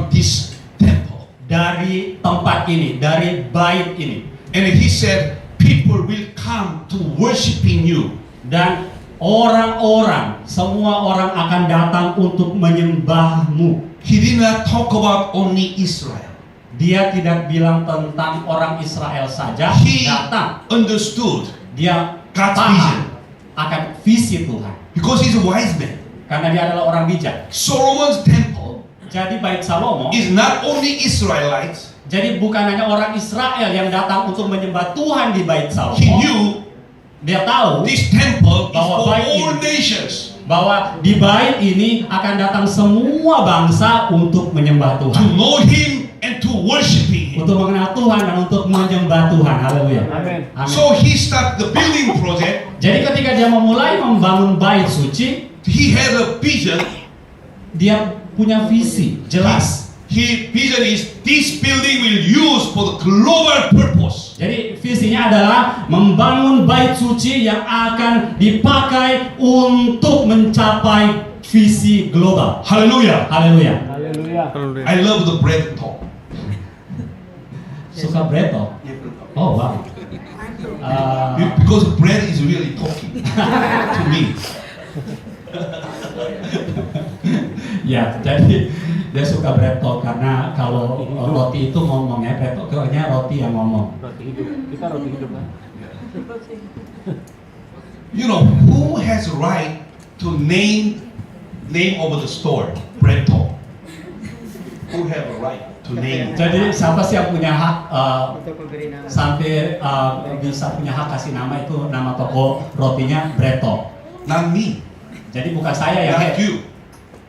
this temple. Dari tempat ini, dari bait ini. And he said, people will come to worshiping you. Dan orang-orang, semua orang akan datang untuk menyembahmu. He did not talk about only Israel. Dia tidak bilang tentang orang Israel saja He datang. understood Dia God's paham vision. akan visi Tuhan. Because he's a wise man. Karena dia adalah orang bijak. Solomon's temple Jadi bait Salomo, is not only Israelites. jadi bukan hanya orang Israel yang datang untuk menyembah Tuhan di bait Salomo. He knew Dia tahu this temple is Bahwa for baik all ini. nations. bahwa di bait ini akan datang semua bangsa untuk menyembah To Tuhan, know him and to worshiping him. untuk mengenal Tuhan dan untuk menyembah Tuhan. Haleluya. Amin. Amin. So he started the building project. Jadi ketika dia memulai membangun bait suci, He had a vision. dia punya visi jelas. His vision is this building will use for the global purpose. Jadi visinya adalah membangun bait suci yang akan dipakai untuk mencapai visi global. Hallelujah. Haleluya. Haleluya. I love the bread talk. Suka bread toh? Oh wow. Because bread is really talking to me. Ya, jadi dia suka bread talk karena kalau roti itu ngomong ya, bread talk kayaknya roti yang ngomong. Roti hidup. Kita roti hidup kan? You know, who has right to name over the store? Bread talk. Who have a right to name? Jadi siapa sih yang punya hak Untuk memberi nama. sampai bisa punya hak kasih nama itu nama toko rotinya bread talk. Not me. Jadi bukan saya yang Not head. you.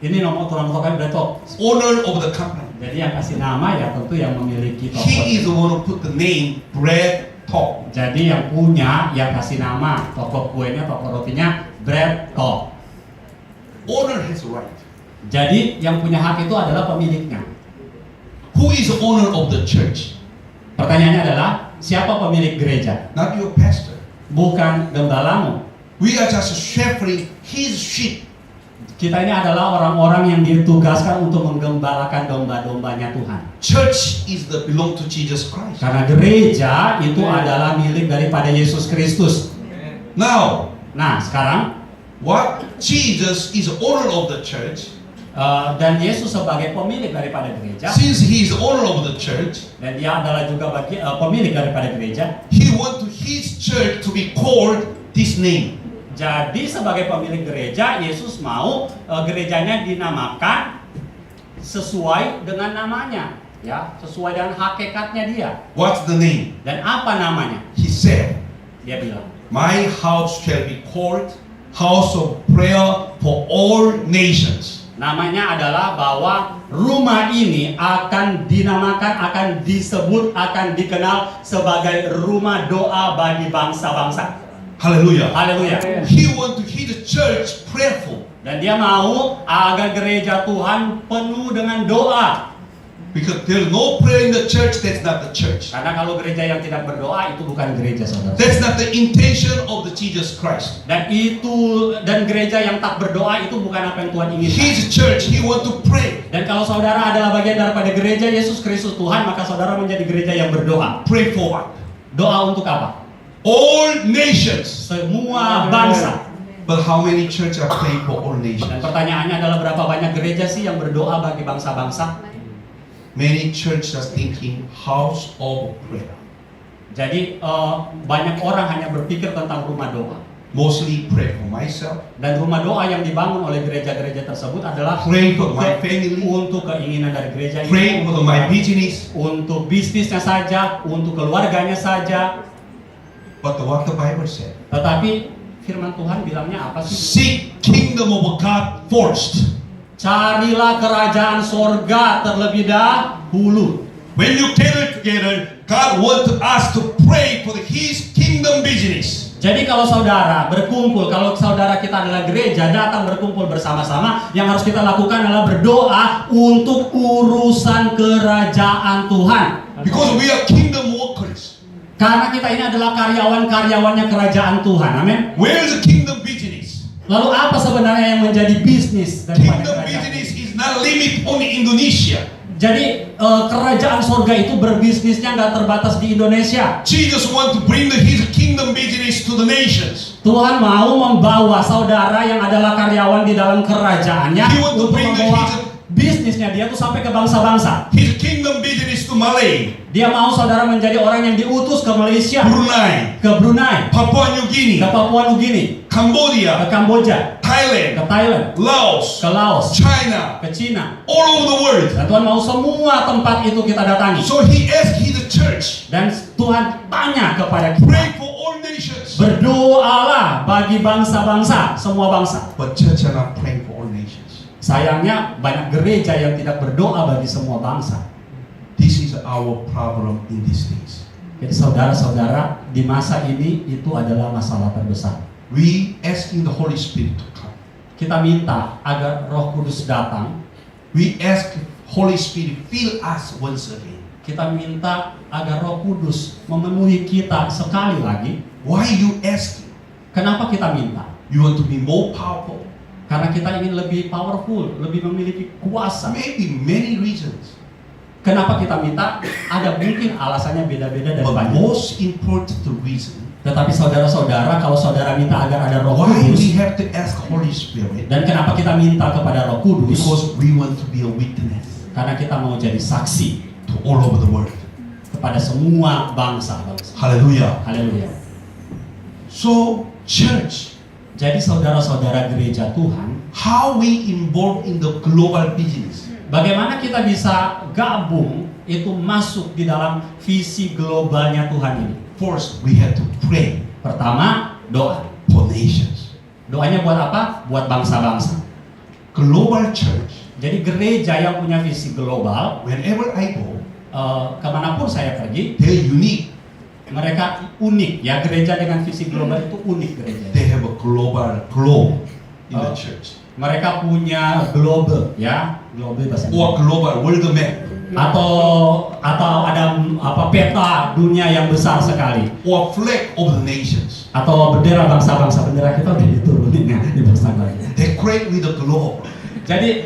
Ini nomor tulang token bread talk. Owner of the company. Jadi yang kasih nama ya tentu yang memiliki toko. He is the one who put the name bread talk. Jadi yang punya, yang kasih nama toko kuenya, toko rotinya bread talk. Owner has a right. Jadi yang punya hak itu adalah pemiliknya. Who is the owner of the church? Pertanyaannya adalah siapa pemilik gereja? Not your pastor. Bukan gembalamu. We are just shepherding his sheep. Kita ini adalah orang-orang yang ditugaskan untuk menggembalakan domba-dombanya Tuhan. Church is the belong to Jesus Christ. Karena gereja itu adalah milik daripada Yesus Kristus. Now, Nah, sekarang what Jesus is owner of the church, dan Yesus sebagai pemilik daripada gereja, since he is owner of the church, dan dia adalah juga pemilik daripada gereja. he want to his church to be called this name. Jadi sebagai pemilik gereja, Yesus mau gerejanya dinamakan sesuai dengan namanya, ya, sesuai dengan hakikatnya dia. What's the name? Dan apa namanya? He said, Dia bilang, my house shall be called house of prayer for all nations. namanya adalah bahwa rumah ini akan dinamakan, akan disebut, akan dikenal sebagai rumah doa bagi bangsa-bangsa. Hallelujah. Haleluya. He want to his church prayerful. Dan dia mau agar gereja Tuhan penuh dengan doa. Because there is no prayer in the church, that's not the church. Karena kalau gereja yang tidak berdoa itu bukan gereja, saudara. That's not the intention of the Jesus Christ. Dan gereja yang tak berdoa itu bukan apa yang Tuhan inginkan. His church, he want to pray. Dan kalau saudara adalah bagian daripada gereja Yesus Kristus Tuhan, maka saudara menjadi gereja yang berdoa. Pray for what? Doa untuk apa? All nations. Semua bangsa. But how many church are praying for all Dan nations? pertanyaannya adalah berapa banyak gereja sih yang berdoa bagi bangsa-bangsa? Many churches are thinking house of prayer. Jadi banyak orang hanya berpikir tentang rumah doa. Mostly pray for myself, Dan rumah doa yang dibangun oleh gereja-gereja tersebut adalah pray for my family, untuk keinginan dari gereja pray itu, for my business. untuk bisnisnya saja, untuk keluarganya saja. But what the Bible said, Tetapi firman Tuhan bilangnya apa sih? seek kingdom of God first. Carilah kerajaan sorga terlebih dahulu. When you gather together, God wants us to pray for his kingdom business. Jadi kalau saudara berkumpul, kalau saudara kita adalah gereja, datang berkumpul bersama-sama, yang harus kita lakukan adalah berdoa untuk urusan kerajaan Tuhan. Because we are kingdom workers. Karena kita ini adalah karyawan-karyawannya kerajaan Tuhan. Amin. Where is the kingdom business? Lalu apa sebenarnya yang menjadi bisnis daripada Kingdom kerajaan? business is not limited only Indonesia. Jadi kerajaan sorga itu berbisnisnya nggak terbatas di Indonesia. Jesus want to bring His kingdom business to the nations. Tuhan mau membawa saudara yang adalah karyawan di dalam kerajaannya He want to untuk bring membawa his- bisnisnya dia tuh sampai ke bangsa-bangsa. His kingdom business to Malay, Dia mau saudara menjadi orang yang diutus ke Malaysia, Brunei, ke Brunei, Papua New ke Guinea, Papua Nugini, ke Cambodia, Kamboja, ke Thailand, Thailand, Laos, ke Laos, China, ke Cina. all over the world. Dan Tuhan mau semua tempat itu kita datangi. So He asked His church, Dan Tuhan tanya kepada kita, pray for all nations. berdoalah bagi bangsa-bangsa, semua bangsa. But church are not praying for all nations. Sayangnya banyak gereja yang tidak berdoa bagi semua bangsa. This is our problem in these days. Jadi saudara-saudara, di masa ini itu adalah masalah terbesar. We asking the Holy Spirit to come. Kita minta agar Roh Kudus datang. We ask Holy Spirit fill us once again. Kita minta agar Roh Kudus memenuhi kita sekali lagi. Why you asking? Kenapa kita minta? You want to be more powerful? Karena kita ingin lebih powerful, lebih memiliki kuasa. Maybe many reasons. Kenapa kita minta? Ada mungkin alasannya beda-beda dan But banyak. most important reason Tetapi saudara-saudara, kalau saudara minta agar ada Roh why we Kudus, have to ask Holy Spirit, dan kenapa kita minta kepada Roh Kudus? because we want to be a witness Karena kita mau jadi saksi to all over the world. kepada semua bangsa-bangsa. Hallelujah. Haleluya. So church, Jadi saudara-saudara gereja Tuhan, how we involved in the global business? bagaimana kita bisa gabung itu masuk di dalam visi globalnya Tuhan ini? First, we have to pray Pertama, doa. for nations. Doanya buat apa? Buat bangsa-bangsa. Global church, Jadi gereja yang punya visi global, whenever I go, kemanapun saya pergi, they're unique. mereka unik ya. Gereja dengan visi global itu unik gereja. They have a global globe in the Oh. church. Mereka punya globe ya, globe bahasa Or Indonesia. global world map. atau ada peta dunia yang besar sekali, Or flag of the nations. atau bendera bangsa-bangsa. Bendera kita udah diturunin ya di bangsa lagi. Decorate with the globe. Jadi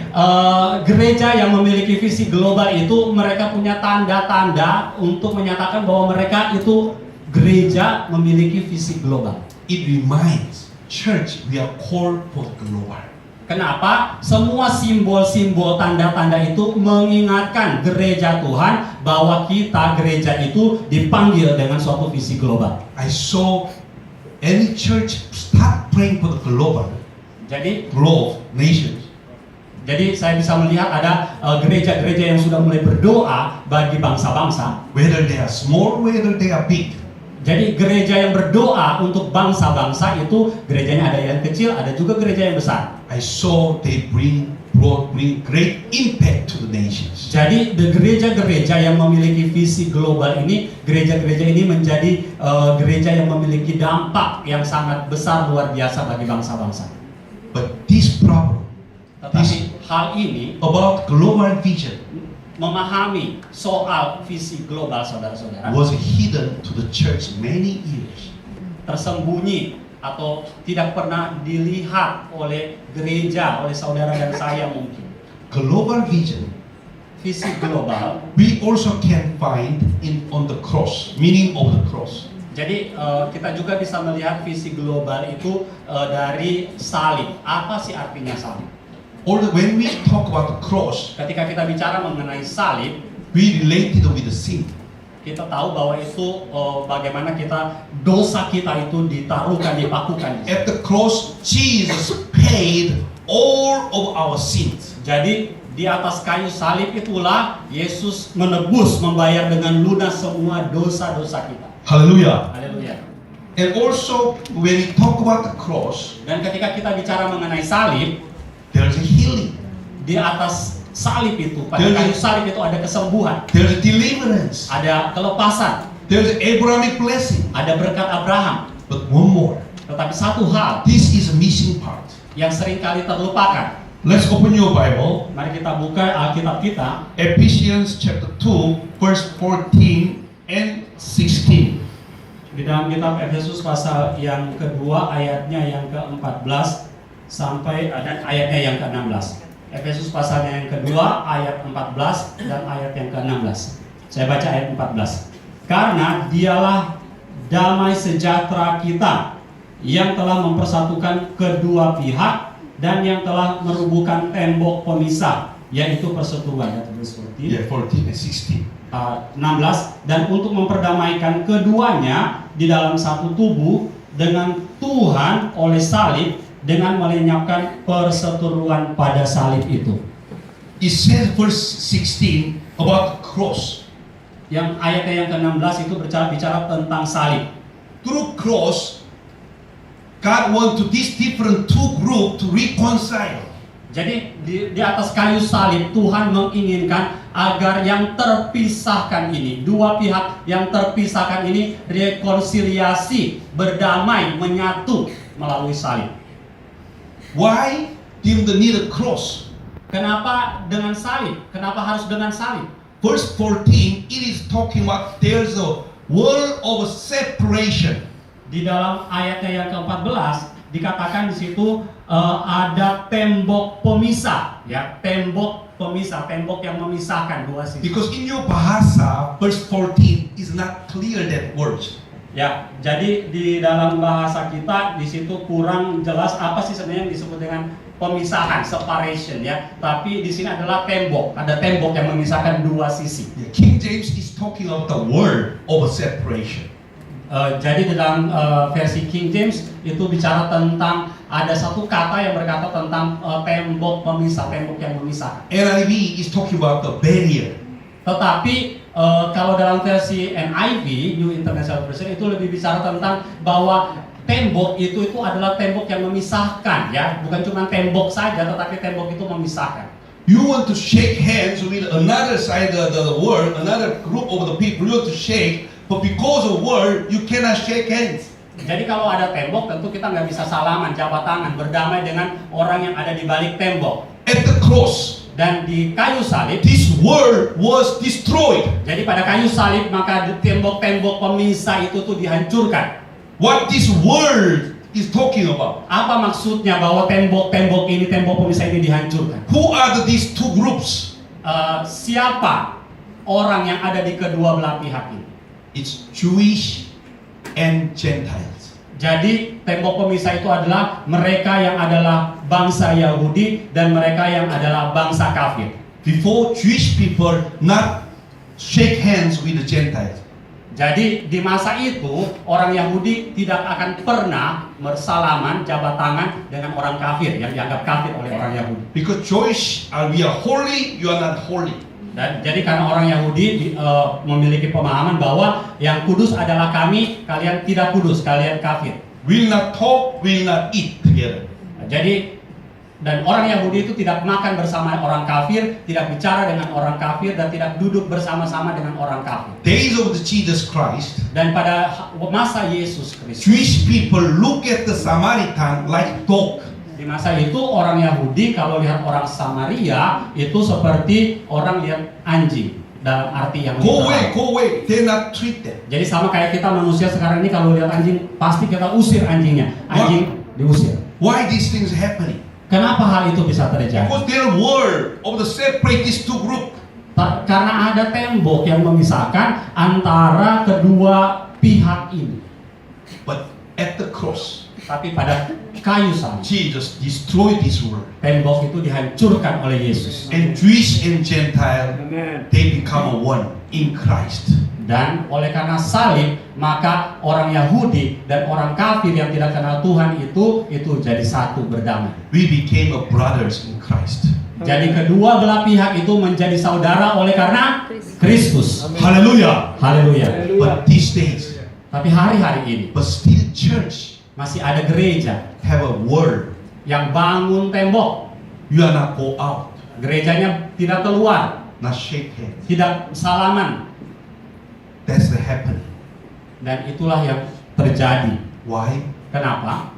gereja yang memiliki visi global itu mereka punya tanda-tanda untuk menyatakan bahwa mereka itu gereja memiliki visi global. It reminds church we are called for the global. Kenapa? Semua simbol-simbol tanda-tanda itu mengingatkan gereja Tuhan bahwa kita gereja itu dipanggil dengan suatu visi global. I saw any church start praying for the global Jadi globe nations. saya bisa melihat ada gereja-gereja yang sudah mulai berdoa bagi bangsa-bangsa. Whether they are small, whether they are big. Jadi gereja yang berdoa untuk bangsa-bangsa itu gerejanya ada yang kecil, ada juga gereja yang besar. I saw they bring great impact to the nations. Jadi gereja-gereja yang memiliki visi global ini, gereja-gereja ini menjadi gereja yang memiliki dampak yang sangat besar luar biasa bagi bangsa-bangsa. But this problem Tetapi hal ini about global vision memahami soal visi global saudara-saudara was hidden to the church many years. tersembunyi atau tidak pernah dilihat oleh gereja, oleh saudara dan saya mungkin. Global vision Visi global, we also can find on the cross, meaning of the cross. jadi kita juga bisa melihat visi global itu dari salib. Apa sih artinya salib? When we talk about the cross, Ketika kita bicara mengenai salib, we relate it with the sin. kita tahu bahwa itu bagaimana dosa kita itu ditaruhkan, dipakukan. At the cross, Jesus paid all of our sins. Jadi di atas kayu salib itulah Yesus menebus, membayar dengan lunas semua dosa-dosa kita. Hallelujah. Haleluya. And also, when we talk about the cross, Dan ketika kita bicara mengenai salib, there's a healing, di atas salib itu, pada Jadi- kayu salib itu ada kesembuhan, there's a deliverance, ada kelepasan, there's Abrahamic blessing. ada berkat Abraham. But one more, Tetapi satu hal this is a missing part. yang seringkali terlupakan. Let's open your Bible, Mari kita buka Alkitab kita, Ephesians chapter 2, verse 14 and 16. di dalam kitab Efesus pasal yang kedua ayatnya yang ke-14 sampai dan ayatnya yang ke-16. Efesus pasalnya yang kedua ayat 14 dan ayat yang ke-16. Saya baca ayat 14. Karena dialah damai sejahtera kita yang telah mempersatukan kedua pihak dan yang telah merubuhkan tembok pemisah, yaitu perseteruan. Ya, terus seperti Yeah, 14 and 16. 16, dan untuk memperdamaikan keduanya di dalam satu tubuh dengan Tuhan oleh salib, dengan melenyapkan perseteruan pada salib itu. It says verse 16 about the cross. Yang ayatnya yang ke-16 itu bicara tentang salib. Through cross, God wants to these different two groups to reconcile. Jadi di atas kayu salib Tuhan menginginkan agar yang terpisahkan ini, dua pihak yang terpisahkan ini rekonsiliasi, berdamai, menyatu melalui salib. Why do they need a cross? Kenapa dengan salib? Kenapa harus dengan salib? Verse 14, it is talking about there's a wall of separation. Di dalam ayatnya yang ke-14 dikatakan di situ ada tembok pemisah, ya, tembok pemisah, tembok yang memisahkan dua sisi. Because in your bahasa, verse 14 is not clear that words. Ya, jadi di dalam bahasa kita di situ kurang jelas apa sih sebenarnya yang disebut dengan pemisahan, separation, ya. Tapi di sini adalah tembok, ada tembok yang memisahkan dua sisi. Yeah, King James is talking about the word of separation. Jadi di dalam versi King James itu bicara tentang ada satu kata yang berkata tentang tembok pemisah, tembok yang memisahkan. NIV is talking about the barrier. Tetapi kalau dalam versi NIV, New International Version, itu lebih bicara tentang bahwa tembok itu adalah tembok yang memisahkan, ya, bukan cuma tembok saja, tetapi tembok itu memisahkan. You want to shake hands with another side of the world, another group of the people you want to shake, but because of word you cannot shake hands. Jadi kalau ada tembok, tentu kita nggak bisa salaman, jabat tangan, berdamai dengan orang yang ada di balik tembok. At the cross, Dan di kayu salib, this word was destroyed. jadi pada kayu salib maka tembok-tembok pemisah itu tuh dihancurkan. What this word is talking about? Apa maksudnya bahwa tembok-tembok ini, tembok pemisah ini dihancurkan? Who are these two groups? Siapa orang yang ada di kedua belah pihak ini? It's Jewish and Gentiles. Jadi tembok pemisah itu adalah mereka yang adalah bangsa Yahudi dan mereka yang adalah bangsa kafir. Before, Jewish people not shake hands with the Gentiles. Jadi di masa itu orang Yahudi tidak akan pernah bersalaman, jabat tangan dengan orang kafir yang dianggap kafir oleh orang Yahudi. Because Jewish we are holy, you are not holy. Dan jadi karena orang Yahudi memiliki pemahaman bahwa yang kudus adalah kami, kalian tidak kudus, kalian kafir. Will not talk, will not eat together. Jadi dan orang Yahudi itu tidak makan bersama orang kafir, tidak bicara dengan orang kafir, dan tidak duduk bersama-sama dengan orang kafir. Days of the Jesus Christ, Dan pada masa Yesus Kristus, Jewish people look at the Samaritan like dog. di masa itu orang Yahudi kalau lihat orang Samaria itu seperti orang lihat anjing, dalam arti yang Go literal. away, go away. They not treat them. Jadi sama kayak kita manusia sekarang ini kalau lihat anjing pasti kita usir anjingnya, anjing diusir. Why these things happening? Kenapa hal itu bisa terjadi? Because their word of the separate these two group. Karena ada tembok yang memisahkan antara kedua pihak ini. But at the cross, Tapi pada kayu salib, Jesus destroyed this world. tembok itu dihancurkan oleh Yesus. And Jewish and Gentile, Amen. they become one in Christ. Dan oleh karena salib, maka orang Yahudi dan orang kafir yang tidak kenal Tuhan itu jadi satu, berdamai. We became a brothers in Christ. Jadi kedua belah pihak itu menjadi saudara oleh karena Kristus. Hallelujah. Haleluya. But these days, Tapi hari-hari ini but still church masih ada gereja have a word. yang bangun tembok. You are not go out, Gerejanya tidak keluar, not shake hands. tidak salaman. That's the happening. Dan itulah yang terjadi. Why? Kenapa?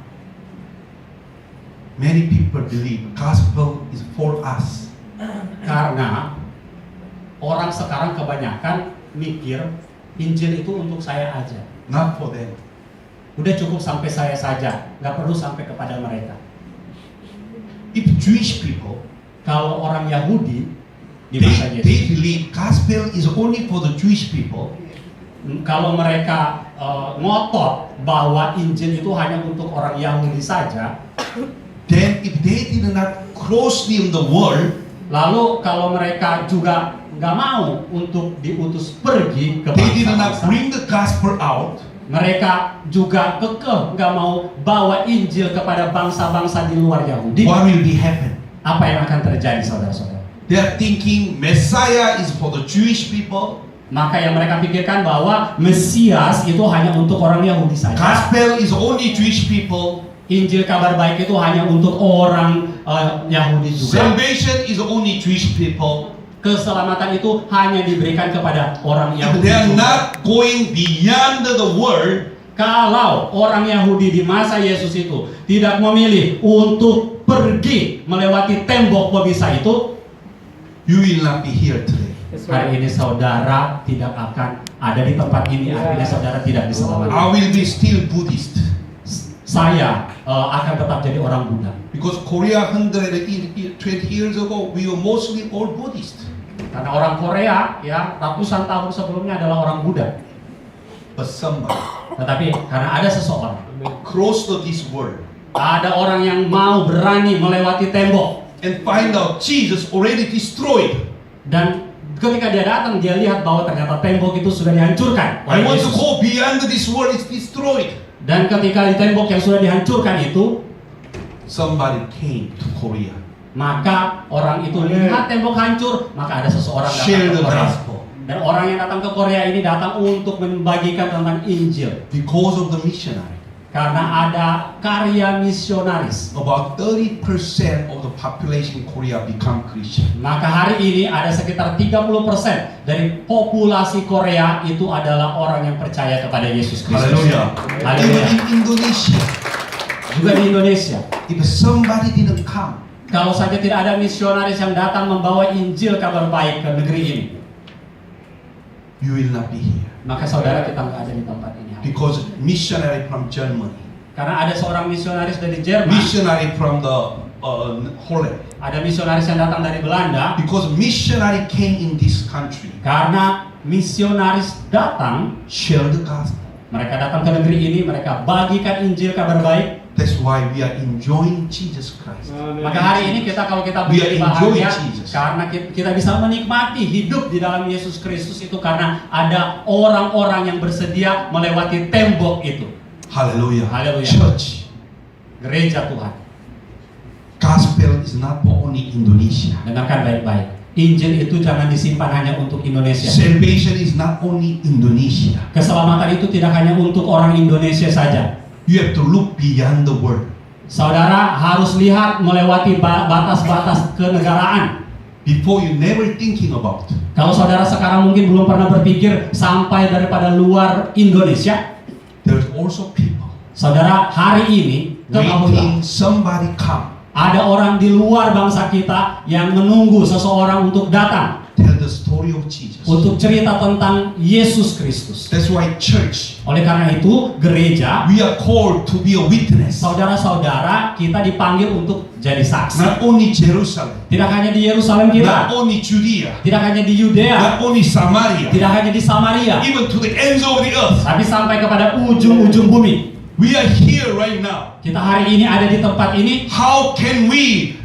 Many people believe gospel is for us. Karena orang sekarang kebanyakan mikir Injil itu untuk saya aja. Not for them. Udah cukup sampai saya saja, nggak perlu sampai kepada mereka. If Jewish people kalau orang Yahudi di They, masa they Yesus, believe gospel is only for the Jewish people. kalau mereka ngotot bahwa Injil itu hanya untuk orang Yahudi saja, Then if they did not closely in the world, lalu kalau mereka juga nggak mau untuk diutus pergi ke they did not bangsa-bangsa, bring the gospel out, mereka juga kekeh nggak mau bawa Injil kepada bangsa-bangsa di luar Yahudi, what will be happen? apa yang akan terjadi saudara-saudara? They are thinking Messiah is for the Jewish people, Maka yang mereka pikirkan bahwa Mesias itu hanya untuk orang Yahudi saja. gospel is only Jewish people, Injil kabar baik itu hanya untuk orang Yahudi juga. salvation is only Jewish people. Keselamatan itu hanya diberikan kepada orang If Yahudi they are juga. not going beyond the world, Kalau orang Yahudi di masa Yesus itu tidak memilih untuk pergi melewati tembok pemisah itu, you will not be here today. hari ini saudara tidak akan ada di tempat ini. Artinya saudara tidak diselamatkan. I will be still Buddhist. Saya akan tetap jadi orang Buddha. Because Korea 120 years ago, we were mostly all Buddhist. Karena orang Korea ya ratusan tahun sebelumnya adalah orang Buddha. But somebody Tetapi karena ada seseorang, crossed this world ada orang yang mau berani melewati tembok, and find out Jesus already destroyed. dan ketika dia datang dia lihat bahwa ternyata tembok itu sudah dihancurkan I oleh want to Yesus. go beyond this world, it's destroyed. Dan ketika di tembok yang sudah dihancurkan itu, Somebody came to Korea, maka orang itu lihat tembok hancur, maka ada seseorang share datang the ke Korea. gospel. Dan orang yang datang ke Korea ini datang untuk membagikan tentang Injil. Because of the missionary, Karena ada karya misionaris. about 30% of the population in Korea become Christian. Maka hari ini ada sekitar 30% dari populasi Korea itu adalah orang yang percaya kepada Yesus Kristus. Hallelujah. Haleluya. Even in Indonesia, Juga di Indonesia. if somebody didn't come, Kalau saja tidak ada misionaris yang datang membawa Injil kabar baik ke negeri ini, you will not be here. maka saudara kita nggak ada di tempat ini. Because missionary from Germany, Karena ada seorang misionaris dari Jerman, missionary from the Holland, ada misionaris yang datang dari Belanda. because missionary came in this country, Karena misionaris datang, share the gospel. mereka datang ke negeri ini, mereka bagikan Injil kabar baik. That's why we are enjoying Jesus Christ. Maka hari ini kita We menjadi are enjoying bahagia Jesus. karena kita bisa menikmati hidup di dalam Yesus Kristus itu karena ada orang-orang yang bersedia melewati tembok itu. Hallelujah. Hallelujah. Church, Gereja Tuhan. gospel is not for only Indonesia. Dengarkan baik-baik. Injil itu jangan disimpan hanya untuk Indonesia. Salvation is not only Indonesia. Keselamatan itu tidak hanya untuk orang Indonesia saja. You have to look beyond the world. Saudara harus lihat melewati batas-batas kenegaraan. Before you never thinking about. Kalau saudara sekarang mungkin belum pernah berpikir sampai daripada luar Indonesia, There's also people saudara hari ini ketahuilah waiting somebody come. ada orang di luar bangsa kita yang menunggu seseorang untuk datang Tell the story of Jesus. untuk cerita tentang Yesus Kristus. That's why church, Oleh karena itu gereja, we are called to be a witness. saudara-saudara kita dipanggil untuk jadi saksi. Not only Jerusalem, Tidak hanya di Yerusalem not kita, only Judea, tidak hanya di Yudea, not only Samaria, tidak hanya di Samaria, even to the ends of the earth. tapi sampai kepada ujung-ujung bumi. We are here right now. Kita hari ini ada di tempat ini. How can we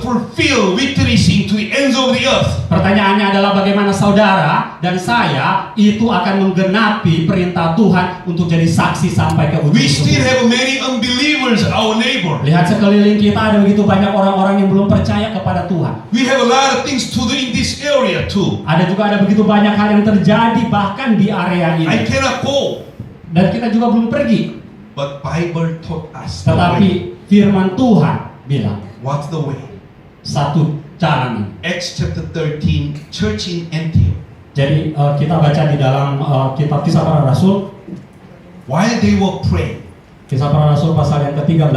fulfill witnessing to the ends of the earth? Pertanyaannya adalah bagaimana saudara dan saya itu akan menggenapi perintah Tuhan untuk jadi saksi sampai ke ujung We still bumi. have many unbelievers, our neighbor. Lihat sekeliling kita ada begitu banyak orang-orang yang belum percaya kepada Tuhan. We have a lot of things to do in this area too. Ada juga ada begitu banyak hal yang terjadi bahkan di area I ini. cannot go, Dan kita juga belum pergi. but Bible taught us the way. Tetapi firman Tuhan bilang What's the way? satu caranya. Acts chapter 13, church in Antioch. Jadi kita baca di dalam kitab Kisah Para Rasul, While they were praying, Kisah Para Rasul pasal yang ke-13.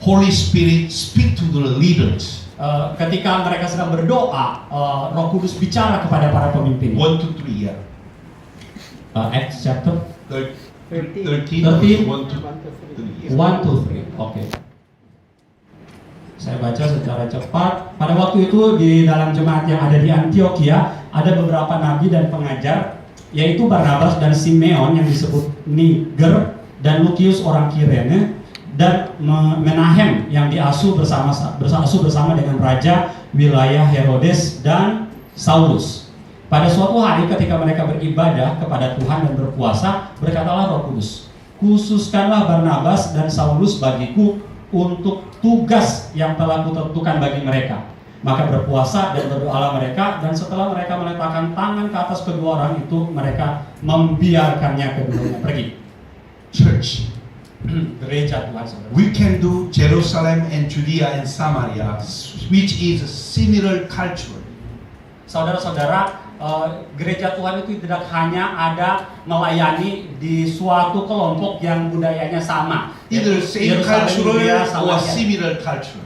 Holy Spirit speak to the leaders. Ketika mereka sedang berdoa, Roh Kudus bicara kepada para pemimpin. 1 to 3, yeah. Acts chapter 13, 13, 1 to 3. 1 to 3. Oke. Saya baca secara cepat. Pada waktu itu di dalam jemaat yang ada di Antioquia ada beberapa nabi dan pengajar, yaitu Barnabas dan Simeon yang disebut Niger, dan Lukius orang Kirene, dan Menahem yang diasuh bersama dengan raja wilayah Herodes dan Saulus. Pada suatu hari ketika mereka beribadah kepada Tuhan dan berpuasa, berkatalah Roh Kudus, "Khususkanlah Barnabas dan Saulus bagiku untuk tugas yang telah kutentukan bagi mereka." Maka berpuasa dan berdoalah mereka, dan setelah mereka meletakkan tangan ke atas kedua orang itu, mereka membiarkannya keduanya pergi. Church, Gereja Tuhan, saudara. we can do Jerusalem and Judea and Samaria, which is a similar culture. Saudara-saudara, gereja Tuhan itu tidak hanya ada melayani di suatu kelompok yang budayanya sama. Either Yaitu same Yerusalem, cultural Yudea, or Samaria. similar culture.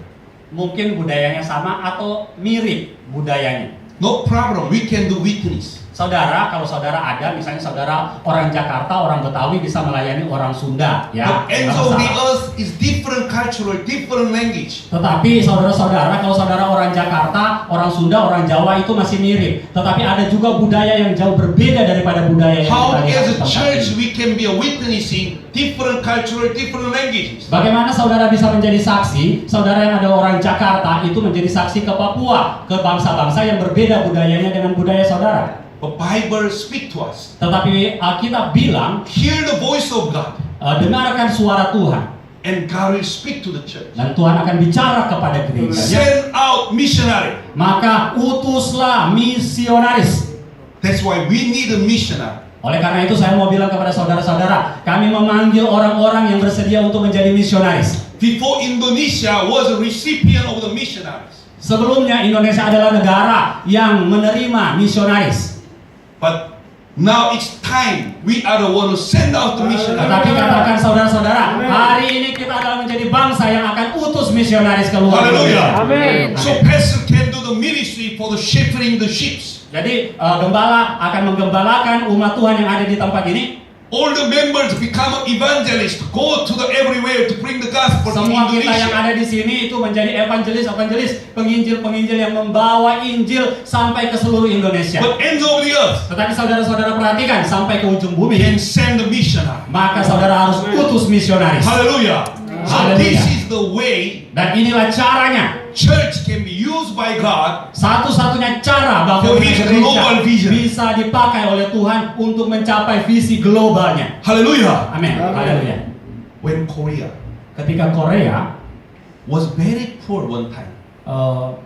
Mungkin budayanya sama atau mirip budayanya. No problem, we can do witness. Saudara, kalau saudara ada, misalnya saudara orang Jakarta, orang Betawi bisa melayani orang Sunda, ya. The ends nggak of the masalah. earth is different cultural, different language. Tetapi saudara-saudara, kalau saudara orang Jakarta, orang Sunda, orang Jawa itu masih mirip. Tetapi ada juga budaya yang jauh berbeda daripada budaya yang How kita lihat as di a tempat church ini. we can be a witnessing different cultural, different languages. Bagaimana saudara bisa menjadi saksi? Saudara yang ada orang Jakarta itu menjadi saksi ke Papua, ke bangsa-bangsa yang berbeda budayanya dengan budaya saudara. The Bible speak to us. Tetapi Alkitab bilang, Hear the voice of God, dengarkan suara Tuhan, and God will speak to the church. dan Tuhan akan bicara kepada gereja. Send out missionary. Maka utuslah misionaris. That's why we need a missionary. Oleh karena itu saya mau bilang kepada saudara-saudara, kami memanggil orang-orang yang bersedia untuk menjadi misionaris. Before Indonesia was a recipient of the missionaries. Sebelumnya Indonesia adalah negara yang menerima misionaris. But now it's time we are the one who send out the missionaries. Tetapi katakan saudara-saudara, hari ini kita adalah menjadi bangsa yang akan utus misionaris keluar. Hallelujah. Amin. So pastor can do the ministry for the shepherding the sheep. Jadi gembala akan menggembalakan umat Tuhan yang ada di tempat ini. All the members become evangelists, go to the everywhere to bring the gospel to Semua kita yang Indonesia. ada di sini itu menjadi evangelis, penginjil yang membawa Injil sampai ke seluruh Indonesia. But ends of the earth Tetapi saudara-saudara perhatikan, sampai ke ujung bumi, can send the missionary. maka saudara harus utus misionaris. Hallelujah. So Hallelujah. this is the way Dan inilah caranya. church can be used by God Satu-satunya cara For bagaimana His gereja global vision. bisa dipakai oleh Tuhan untuk mencapai visi globalnya. Hallelujah. Amin. Haleluya. When Korea Ketika Korea was very poor one time,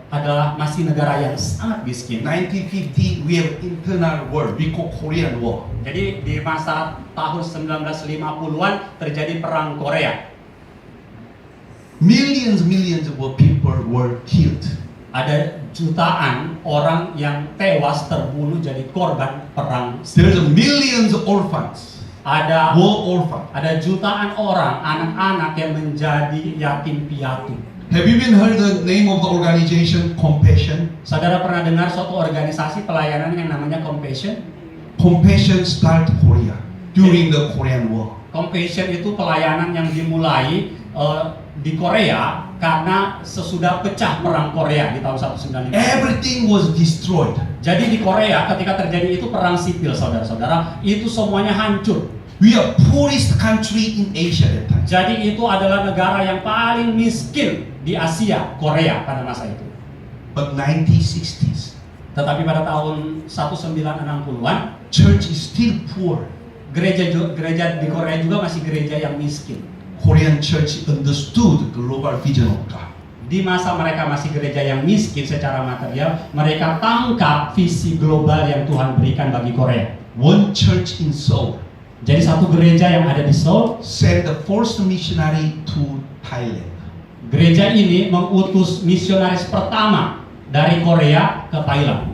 adalah masih negara yang sangat miskin. 1950 we have internal war, we call Korean War. Jadi di masa tahun 1950-an terjadi perang Korea. Millions of people were killed. Ada jutaan orang yang tewas terbunuh jadi korban perang. There's a millions of orphans, Ada war orphans. ada jutaan orang, anak-anak yang menjadi yatim piatu. Have you been heard the name of the organization Compassion? Saudara pernah dengar suatu organisasi pelayanan yang namanya Compassion? Compassion start Korea during the Korean War. Compassion itu pelayanan yang dimulai di Korea karena sesudah pecah perang Korea di tahun 1955. Everything was destroyed. Jadi di Korea ketika terjadi itu perang sipil, saudara-saudara, itu semuanya hancur. We are poorest country in Asia at that time. Jadi itu adalah negara yang paling miskin di Asia, Korea pada masa itu. But 1960s, Tetapi pada tahun 1960-an, church is still poor. gereja di Korea juga masih gereja yang miskin. Korean church understood the global vision of God. Di masa mereka masih gereja yang miskin secara material, mereka tangkap visi global yang Tuhan berikan bagi Korea. One church in Seoul Jadi satu gereja yang ada di Seoul, sent the first missionary to Thailand. gereja ini mengutus misionaris pertama dari Korea ke Thailand.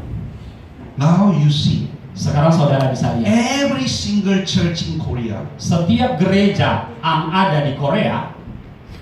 Now you see, Sekarang saudara bisa lihat, every single church in Korea setiap gereja yang ada di Korea,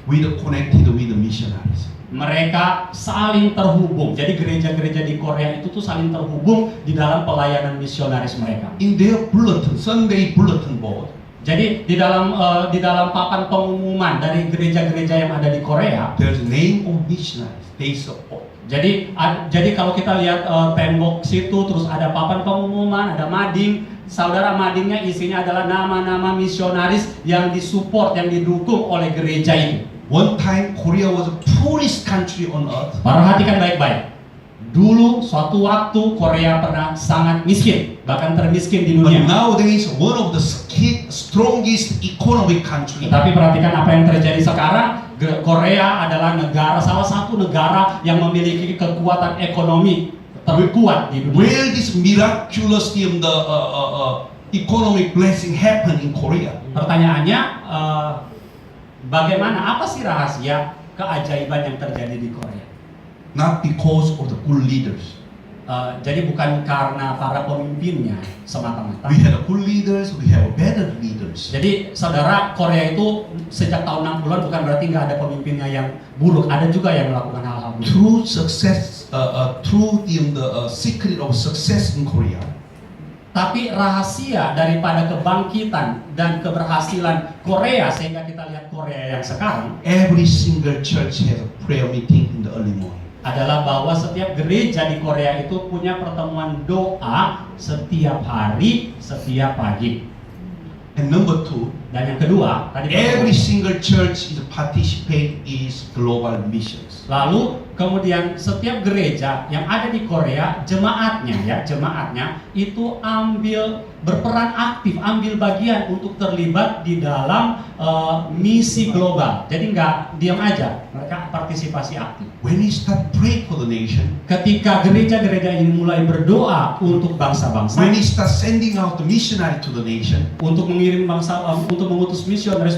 with connected with the missionaries. mereka saling terhubung. Jadi gereja-gereja di Korea itu tuh saling terhubung di dalam pelayanan misionaris mereka. In their bulletin, Sunday bulletin board, Jadi di dalam papan pengumuman dari gereja-gereja yang ada di Korea, there's a name of missionaries they support. jadi kalau kita lihat tembok situ, terus ada papan pengumuman, ada mading. Saudara, madingnya isinya adalah nama-nama misionaris yang disupport, yang didukung oleh gereja itu. One time, Korea was the poorest country on earth. Perhatikan baik-baik. Dulu suatu waktu Korea pernah sangat miskin, bahkan termiskin di But dunia. nowadays, one of the strongest economic country. Tapi perhatikan apa yang terjadi sekarang. Korea adalah salah satu negara yang memiliki kekuatan ekonomi terkuat di dunia. Where this miraculous economic blessing happen in Korea? Pertanyaannya, bagaimana? Apa sih rahasia keajaiban yang terjadi di Korea? Not because of the good leaders. Jadi bukan karena para pemimpinnya semata-mata. We had a good leaders, we have better leaders. Jadi saudara, Korea itu sejak tahun 60-an bukan berarti nggak ada pemimpinnya yang buruk, ada juga yang melakukan hal-hal buruk. True success, through the secret of success in Korea. Tapi rahasia daripada kebangkitan dan keberhasilan Korea, sehingga kita lihat Korea yang sekarang, Every single church has a prayer meeting in the early morning. adalah bahwa setiap gereja di Korea itu punya pertemuan doa setiap hari, setiap pagi. And number two, Dan yang kedua, tadi every single church is participate is global missions. lalu kemudian setiap gereja yang ada di Korea, jemaatnya itu berperan aktif, ambil bagian untuk terlibat di dalam misi global. Jadi nggak diam aja, mereka partisipasi aktif. When we start pray for the nation, Ketika gereja-gereja ini mulai berdoa untuk bangsa-bangsa, when we start sending out the missionary to the nation, untuk mengirim untuk mengutus misionaris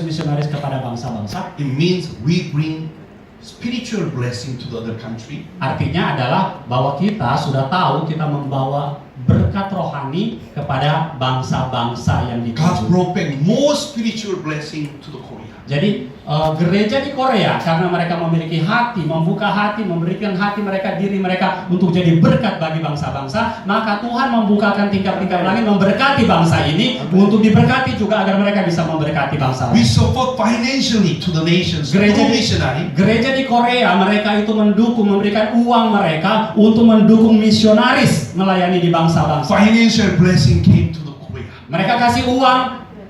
kepada bangsa-bangsa, it means we bring spiritual blessing to the other country. artinya adalah bahwa kita sudah tahu kita membawa berkat rohani kepada bangsa-bangsa yang God dituju. brought back more spiritual blessing to the Korea. Jadi gereja di Korea karena mereka memiliki hati, membuka hati, memberikan hati mereka, diri mereka untuk jadi berkat bagi bangsa-bangsa, maka Tuhan membukakan tingkap-tingkap langit memberkati bangsa ini untuk diberkati juga agar mereka bisa memberkati bangsa. We support financially to the nations through missionary. Gereja di Korea mereka itu memberikan uang mereka untuk mendukung misionaris melayani di bangsa-bangsa. Financial blessing came to the Korea. Mereka kasih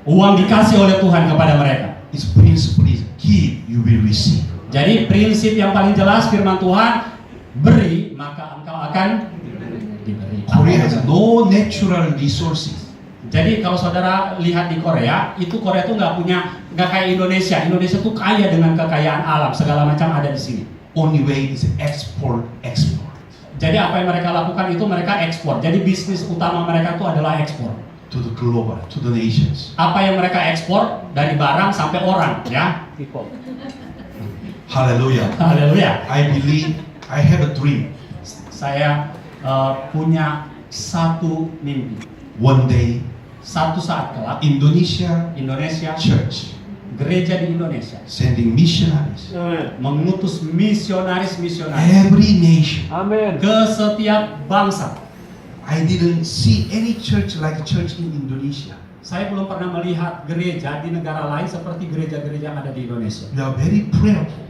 uang dikasih oleh Tuhan kepada mereka. Its principle is give, you will receive. Jadi prinsip yang paling jelas firman Tuhan, beri maka engkau akan diberi. Korea has no natural resources. Jadi kalau saudara lihat di Korea, itu Korea tuh nggak kayak Indonesia. Indonesia tuh kaya dengan kekayaan alam, segala macam ada di sini. Only way is export. Jadi apa yang mereka lakukan itu mereka ekspor. Jadi bisnis utama mereka itu adalah ekspor. To the global, to the nations. Apa yang mereka ekspor dari barang sampai orang, ya. People. Hallelujah. Haleluya. I believe, I have a dream. Saya punya satu mimpi. One day, Satu saat kelak Indonesia Indonesia, church gereja di Indonesia sending missionaries. mengutus misionaris Every nation. Amen. ke setiap bangsa. I didn't see any church like church in Indonesia. Saya belum pernah melihat gereja di negara lain seperti gereja-gereja yang ada di Indonesia. We are very prayerful.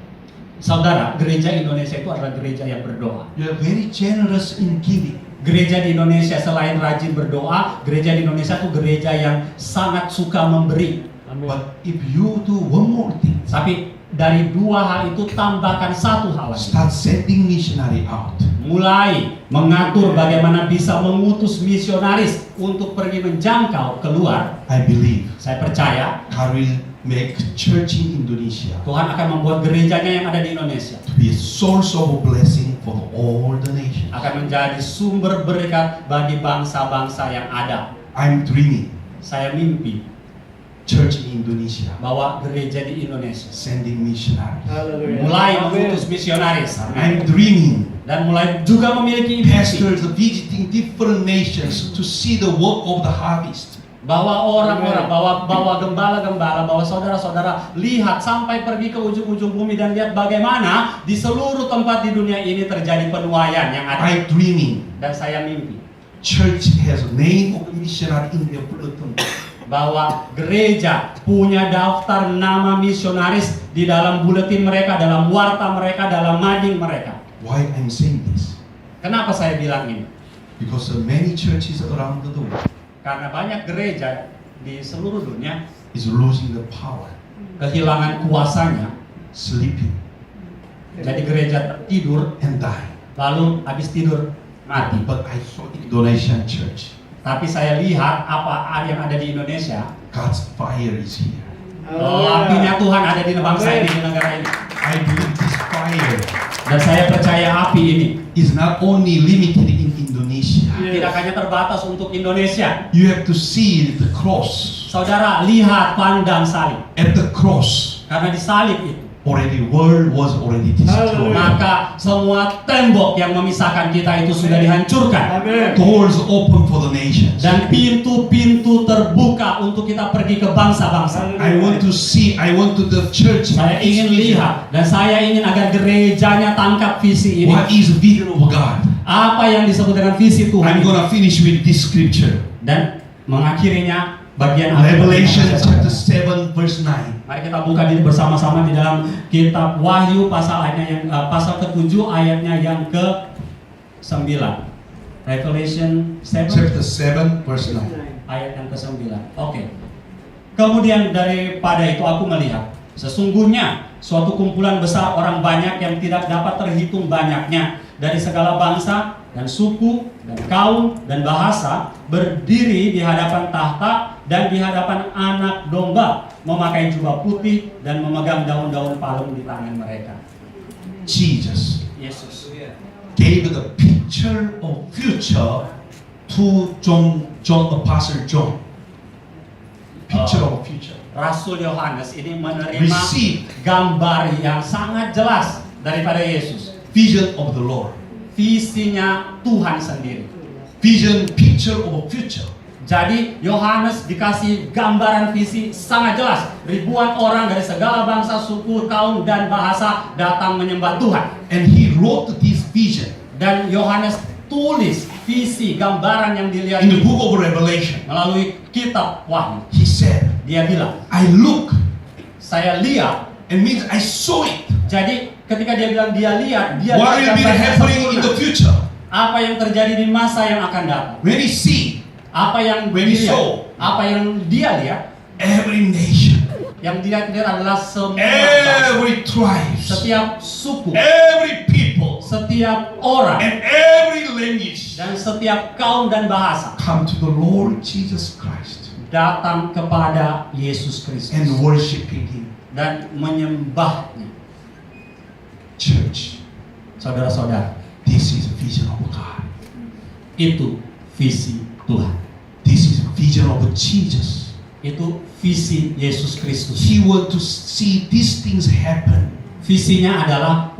Saudara, gereja Indonesia itu adalah gereja yang berdoa. We are very generous in giving. Gereja di Indonesia selain rajin berdoa, gereja di Indonesia itu gereja yang sangat suka memberi. Amen. But if you do one more thing, Tapi dari dua hal itu tambahkan satu hal lagi. start sending missionary out. Mulai mengatur bagaimana bisa mengutus misionaris untuk pergi menjangkau keluar. I believe Saya percaya God will make church in Indonesia Tuhan akan membuat gerejanya yang ada di Indonesia to be a source of blessing for all the nations. akan menjadi sumber berkat bagi bangsa-bangsa yang ada. I'm dreaming Saya mimpi church in Indonesia bahwa gereja di Indonesia sending missionaries. Hallelujah. mulai Amen. mengutus misionaris I'm dreaming dan mulai juga memiliki misi pastors visiting different nations to see the work of the harvest. bahwa orang-orang, bahwa gembala-gembala, bahwa saudara-saudara lihat sampai pergi ke ujung-ujung bumi dan lihat bagaimana di seluruh tempat di dunia ini terjadi penuaian yang ada. I'm dreaming Dan saya mimpi church has a name of missionary in their bulletin. bahwa gereja punya daftar nama misionaris di dalam buletin mereka, dalam warta mereka, dalam mading mereka. Why I'm saying this? Kenapa saya bilang ini? Because many churches around the world Karena banyak gereja di seluruh dunia is losing the power, kehilangan kuasanya, sleeping jadi gereja tidur, and dying. lalu habis tidur mati. But I saw Indonesian church. Tapi saya lihat apa yang ada di Indonesia. God's fire is here. Apinya Tuhan ada di bangsa ini, di negara ini. I believe this fire Dan saya percaya api ini is not only limited in Indonesia. tidak hanya terbatas untuk Indonesia. You have to see the cross. Saudara, lihat, pandang salib. At the cross, Karena di salib itu, already world was already destroyed. maka semua tembok yang memisahkan kita itu sudah dihancurkan. Doors open for the nations. Dan pintu-pintu terbuka untuk kita pergi ke bangsa-bangsa. I want to see, I want to the church. Saya ingin lihat dan saya ingin agar gerejanya tangkap visi ini. What is the vision of God? Apa yang disebut dengan visi Tuhan. I'm gonna finish with this scripture. Dan mengakhirinya bagian Alkitab. Revelation chapter 7 verse 9. Mari kita buka diri bersama-sama di dalam kitab Wahyu pasal ke-7 ayatnya yang ke-9. Revelation 7 Chapter 7 verse 9. ayat yang ke-9. Oke. Kemudian daripada itu aku melihat sesungguhnya suatu kumpulan besar orang banyak yang tidak dapat terhitung banyaknya dari segala bangsa dan suku dan kaum dan bahasa berdiri di hadapan tahta dan di hadapan anak domba, memakai jubah putih dan memegang daun-daun palem di tangan mereka. Jesus Yesus gave the picture of future to John Apostle John. Picture of future. Rasul Yohanes ini menerima Receive gambar yang sangat jelas daripada Yesus. vision of the Lord. Visinya Tuhan sendiri. Vision, picture of a future. Jadi Yohanes dikasih gambaran visi sangat jelas. Ribuan orang dari segala bangsa, suku, kaum, dan bahasa datang menyembah Tuhan. And he wrote this vision Dan Yohanes tulis visi, gambaran yang dilihat in the book of Revelation. melalui kitab Wahyu. He said, Dia bilang, I look, saya lihat. and means I saw it. Jadi ketika dia bilang dia lihat What will be gambar yang happening in sempurna. the future? Apa yang terjadi di masa yang akan datang. When he see Apa yang When he dilihat, saw. apa yang dia lihat, every nation, yang dilihat adalah semua bangsa, every tribe, setiap suku, every people, setiap orang, and every language dan setiap kaum dan bahasa come to the Lord Jesus Christ datang kepada Yesus Kristus and worshiping Him. dan menyembahnya. Church, Saudara-saudara, this is a vision of God. itu visi Tuhan. This is a vision of Jesus. Itu visi Yesus Kristus. He want to see these things happen. Visinya adalah